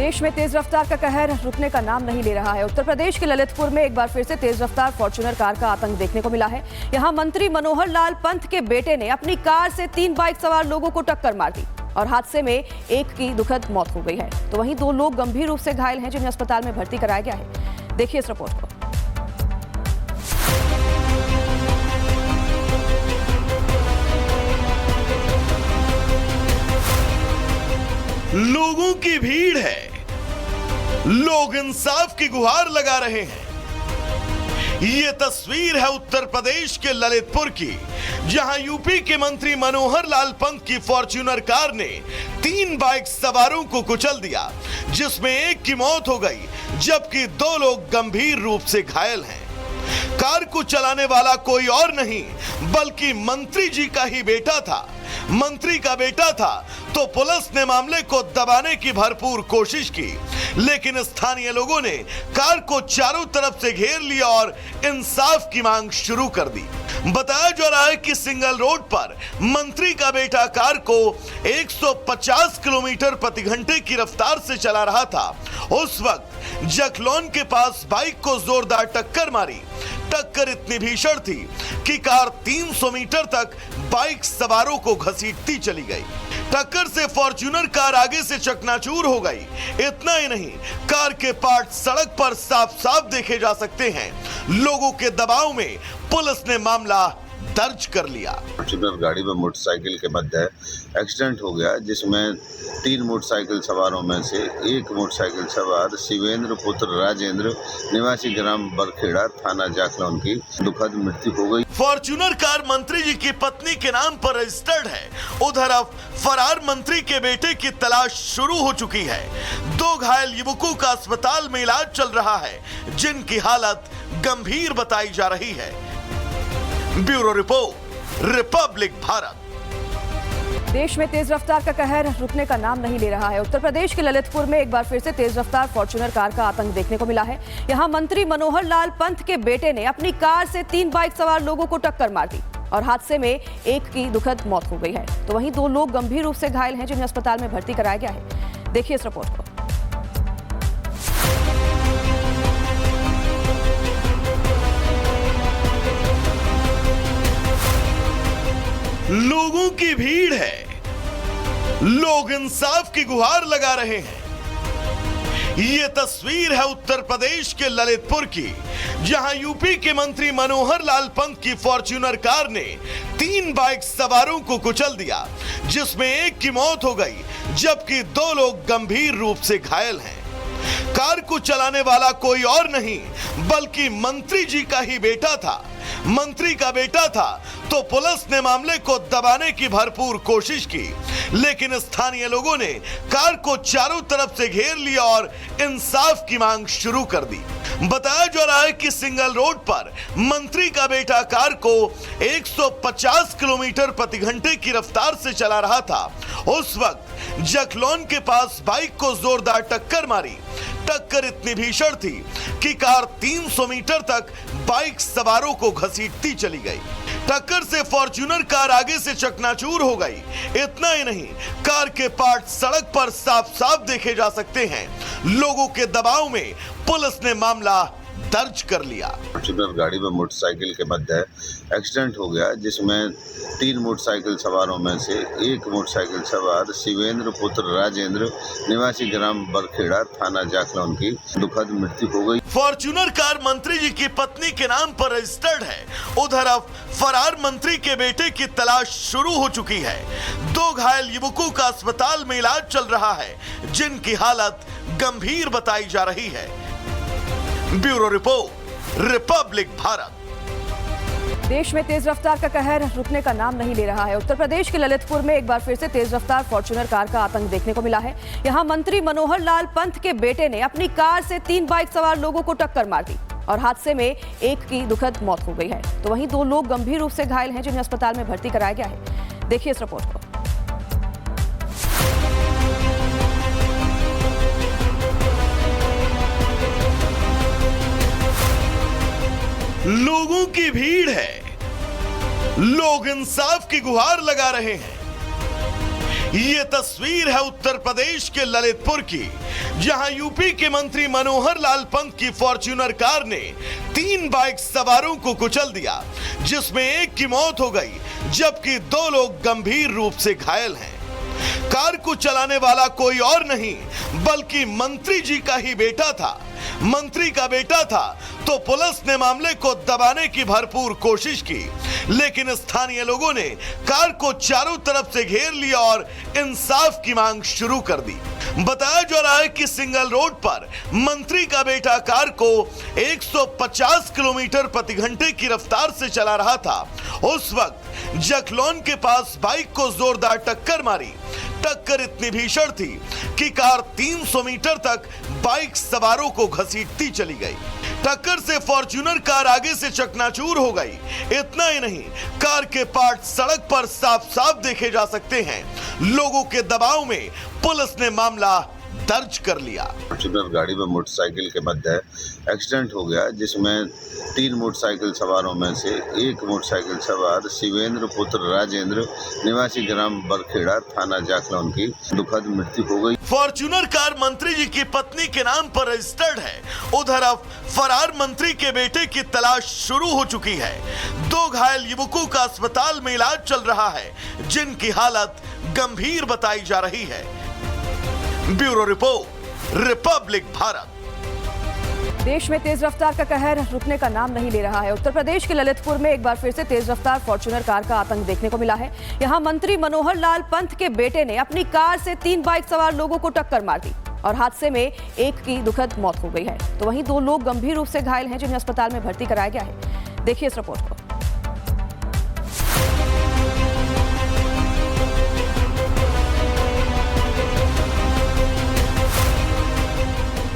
देश में तेज रफ्तार का कहर रुकने का नाम नहीं ले रहा है। उत्तर प्रदेश के ललितपुर में एक बार फिर से तेज रफ्तार फॉर्च्यूनर कार का आतंक देखने को मिला है। यहां मंत्री मनोहर लाल पंत के बेटे ने अपनी कार से 3 बाइक सवार लोगों को टक्कर मार दी और हादसे में एक की दुखद मौत हो गई है, तो वहीं 2 लोग गंभीर रूप से घायल हैं, जिन्हें अस्पताल में भर्ती कराया गया है। देखिए इस रिपोर्ट को। लोगों की भीड़ है, लोग इंसाफ की गुहार लगा रहे हैं। ये तस्वीर है उत्तर प्रदेश के ललितपुर की, जहां यूपी के मंत्री मनोहर लाल पंत की फॉर्च्यूनर कार ने 3 बाइक सवारों को कुचल दिया, जिसमें एक की मौत हो गई जबकि 2 लोग गंभीर रूप से घायल हैं। कार को चलाने वाला कोई और नहीं बल्कि मंत्री जी का ही बेटा था। मंत्री का बेटा था तो पुलिस ने मामले को दबाने की भरपूर कोशिश की, लेकिन स्थानीय लोगों ने कार को चारों तरफ से घेर लिया और इंसाफ की मांग शुरू कर दी। बताया जा रहा है कि सिंगल रोड पर मंत्री का बेटा कार को 150 किलोमीटर प्रति घंटे की रफ्तार से चला रहा था। उस वक्त जखलौन के पास बाइक को जोरदार टक्कर मारी। टक्कर इतनी भीषण थी कि कार 300 मीटर तक बाइक सवारों को घसीटती चली गई। टक्कर से फॉर्च्यूनर कार आगे से चकनाचूर हो गई। इतना ही नहीं, कार के पार्ट सड़क पर साफ साफ देखे जा सकते हैं। लोगों के दबाव में पुलिस ने मामला दर्ज कर लिया। फॉर्च्यूनर गाड़ी में मोटरसाइकिल के मध्य एक्सीडेंट हो गया, जिसमें 3 मोटरसाइकिल सवारों में से एक मोटरसाइकिल सवार शिवेंद्र पुत्र राजेंद्र निवासी ग्राम बरखेड़ा थाना जाखलौन की दुखद मृत्यु हो गई। फॉर्च्यूनर कार मंत्री जी की पत्नी के नाम पर रजिस्टर्ड है। उधर अब फरार मंत्री के बेटे की तलाश शुरू हो चुकी है। 2 घायल युवकों का अस्पताल में इलाज चल रहा है, जिनकी हालत गंभीर बताई जा रही है। Bureau report, Republic Bharat. देश में तेज रफ्तार का कहर रुकने का नाम नहीं ले रहा है। उत्तर प्रदेश के ललितपुर में एक बार फिर से तेज रफ्तार फॉर्च्यूनर कार का आतंक देखने को मिला है। यहां मंत्री मनोहर लाल पंत के बेटे ने अपनी कार से 3 बाइक सवार लोगों को टक्कर मार दी और हादसे में एक की दुखद मौत हो गई है, तो वहीं 2 लोग गंभीर रूप से घायल हैं, जिन्हें अस्पताल में भर्ती कराया गया है। देखिए इस रिपोर्ट को। लोगों की भीड़ है, लोग इंसाफ की गुहार लगा रहे हैं। ये तस्वीर है उत्तर प्रदेश के ललितपुर की, जहां यूपी के मंत्री मनोहर लाल पंत की फॉर्च्यूनर कार ने 3 बाइक सवारों को कुचल दिया, जिसमें एक की मौत हो गई जबकि 2 लोग गंभीर रूप से घायल हैं। कार को चलाने वाला कोई और नहीं बल्कि मंत्री जी का ही बेटा था। मंत्री का बेटा था तो पुलिस ने मामले को दबाने की भरपूर कोशिश की, लेकिन स्थानीय लोगों ने कार को चारों तरफ से घेर लिया और इंसाफ की मांग शुरू कर दी। बताया जा रहा है कि सिंगल रोड पर मंत्री का बेटा कार को 150 किलोमीटर प्रति घंटे की रफ्तार से चला रहा था। उस वक्त जखलौन के पास बाइक को जोरदार टक्कर मारी। टक्कर इतनी भीषण थी कि कार 300 मीटर तक बाइक सवारों को घसीटती चली गई। टक्कर से फॉर्च्यूनर कार आगे से चकनाचूर हो गई। इतना ही नहीं, कार के पार्ट सड़क पर साफ साफ देखे जा सकते हैं। लोगों के दबाव में पुलिस ने मामला दर्ज कर लिया। फॉर्च्यूनर गाड़ी में मोटरसाइकिल के मध्य एक्सीडेंट हो गया, जिसमें 3 मोटरसाइकिल सवारों में से एक मोटरसाइकिल सवार शिवेंद्र पुत्र राजेंद्र निवासी ग्राम बरखेड़ा थाना जाखलौन की दुखद मृत्यु हो गई। फॉर्च्यूनर कार मंत्री जी की पत्नी के नाम पर रजिस्टर्ड है। उधर अब फरार मंत्री के बेटे की तलाश शुरू हो चुकी है। 2 घायल युवकों का अस्पताल में इलाज चल रहा है, जिनकी हालत गंभीर बताई जा रही है। Bureau report, Republic Bharat. देश में तेज रफ्तार का कहर रुकने का नाम नहीं ले रहा है। उत्तर प्रदेश के ललितपुर में एक बार फिर से तेज रफ्तार फॉर्च्यूनर कार का आतंक देखने को मिला है। यहां मंत्री मनोहर लाल पंत के बेटे ने अपनी कार से 3 बाइक सवार लोगों को टक्कर मार दी और हादसे में एक की दुखद मौत हो गई है, तो वहीं 2 लोग गंभीर रूप से घायल हैं, जिन्हें अस्पताल में भर्ती कराया गया है। देखिए इस रिपोर्ट को। लोगों की भीड़ है, लोग इंसाफ की गुहार लगा रहे हैं। ये तस्वीर है उत्तर प्रदेश के ललितपुर की, जहां यूपी के मंत्री मनोहर लाल पंत की फॉर्च्यूनर कार ने 3 बाइक सवारों को कुचल दिया, जिसमें एक की मौत हो गई जबकि 2 लोग गंभीर रूप से घायल हैं। कार को चलाने वाला कोई और नहीं बल्कि मंत्री जी का ही बेटा था। मंत्री का बेटा था तो पुलिस ने मामले को दबाने की भरपूर कोशिश की, लेकिन स्थानीय लोगों ने कार को चारों तरफ से घेर लिया और इंसाफ की मांग शुरू कर दी। बताया जा रहा है कि सिंगल रोड पर मंत्री का बेटा कार को 150 किलोमीटर प्रति घंटे की रफ्तार से चला रहा था। उस वक्त जखलौन के पास बाइक को जोरदार टक्कर मारी। टक्कर इतनी भीषण थी कि कार 300 मीटर तक बाइक सवारों को घसीटती चली गई। टक्कर से फॉर्च्यूनर कार आगे से चकनाचूर हो गई। इतना ही नहीं, कार के पार्ट सड़क पर साफ साफ देखे जा सकते हैं। लोगों के दबाव में पुलिस ने मामला दर्ज कर लिया। फॉर्च्यूनर गाड़ी व मोटरसाइकिल के मध्य एक्सीडेंट हो गया, जिसमें 3 मोटरसाइकिल सवारों में से एक मोटरसाइकिल सवार शिवेंद्र पुत्र राजेंद्र निवासी ग्राम बरखेड़ा थाना जाखलौन की दुखद मृत्यु हो गई। फॉर्च्यूनर कार मंत्री जी की पत्नी के नाम पर रजिस्टर्ड है। उधर अब फरार मंत्री के बेटे की तलाश शुरू हो चुकी है। 2 घायल युवकों का अस्पताल में इलाज चल रहा है, जिनकी हालत गंभीर बताई जा रही है। Bureau report, Republic Bharat. देश में तेज रफ्तार का कहर रुकने का नाम नहीं ले रहा है। उत्तर प्रदेश के ललितपुर में एक बार फिर से तेज रफ्तार फॉर्च्यूनर कार का आतंक देखने को मिला है। यहां मंत्री मनोहर लाल पंत के बेटे ने अपनी कार से 3 बाइक सवार लोगों को टक्कर मार दी और हादसे में एक की दुखद मौत हो गई है, तो वहीं 2 लोग गंभीर रूप से घायल हैं, जिन्हें अस्पताल में भर्ती कराया गया है। देखिए इस रिपोर्ट को।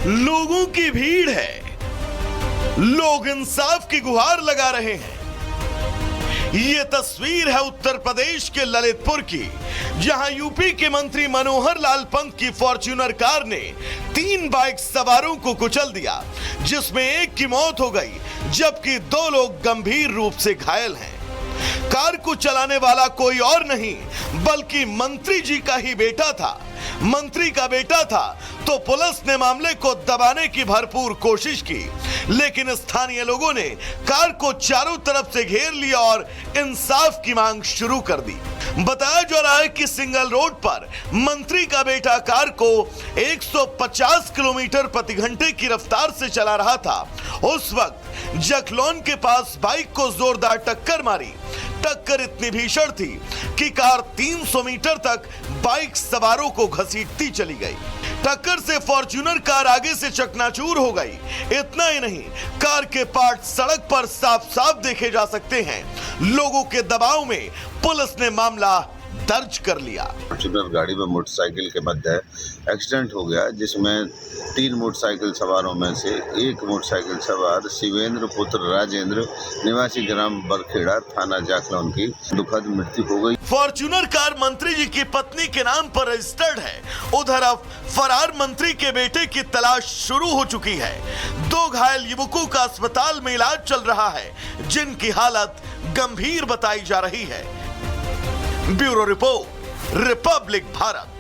लोगों की भीड़ है, लोग इंसाफ की गुहार लगा रहे हैं। ये तस्वीर है उत्तर प्रदेश के ललितपुर की, जहां यूपी के मंत्री मनोहर लाल पंत की फॉर्च्यूनर कार ने 3 बाइक सवारों को कुचल दिया, जिसमें एक की मौत हो गई जबकि 2 लोग गंभीर रूप से घायल हैं। कार को चलाने वाला कोई और नहीं बल्कि मंत्री जी का ही बेटा था। मंत्री का बेटा था तो पुलिस ने मामले को दबाने की भरपूर कोशिश की, लेकिन स्थानीय लोगों ने कार को चारों तरफ से घेर लिया और इंसाफ की मांग शुरू कर दी। बताया जा रहा है कि सिंगल रोड पर मंत्री का बेटा कार को 150 किलोमीटर प्रति घंटे की रफ्तार से चला रहा था। उस वक्त जखलौन के पास बाइक को जोरदार टक्कर मारी। टक्कर इतनी भीषण थी कि कार 300 मीटर तक बाइक सवारों को घसीटती चली गई। टक्कर से फॉर्च्यूनर कार आगे से चकनाचूर हो गई। इतना ही नहीं, कार के पार्ट सड़क पर साफ साफ देखे जा सकते हैं। लोगों के दबाव में पुलिस ने मामला दर्ज कर लिया। फॉर्च्यूनर गाड़ी व मोटरसाइकिल के मध्य एक्सीडेंट हो गया, जिसमें 3 मोटरसाइकिल सवारों में से एक मोटरसाइकिल सवार शिवेंद्र पुत्र राजेंद्र निवासी ग्राम बरखेड़ा थाना जाखलौन की दुखद मृत्यु हो गई। फॉर्च्यूनर कार मंत्री जी की पत्नी के नाम पर रजिस्टर्ड है। उधर अब फरार मंत्री के बेटे की तलाश शुरू हो चुकी है। 2 घायल युवकों का अस्पताल में इलाज चल रहा है, जिनकी हालत गंभीर बताई जा रही है। Bureau report, Republic Bharat.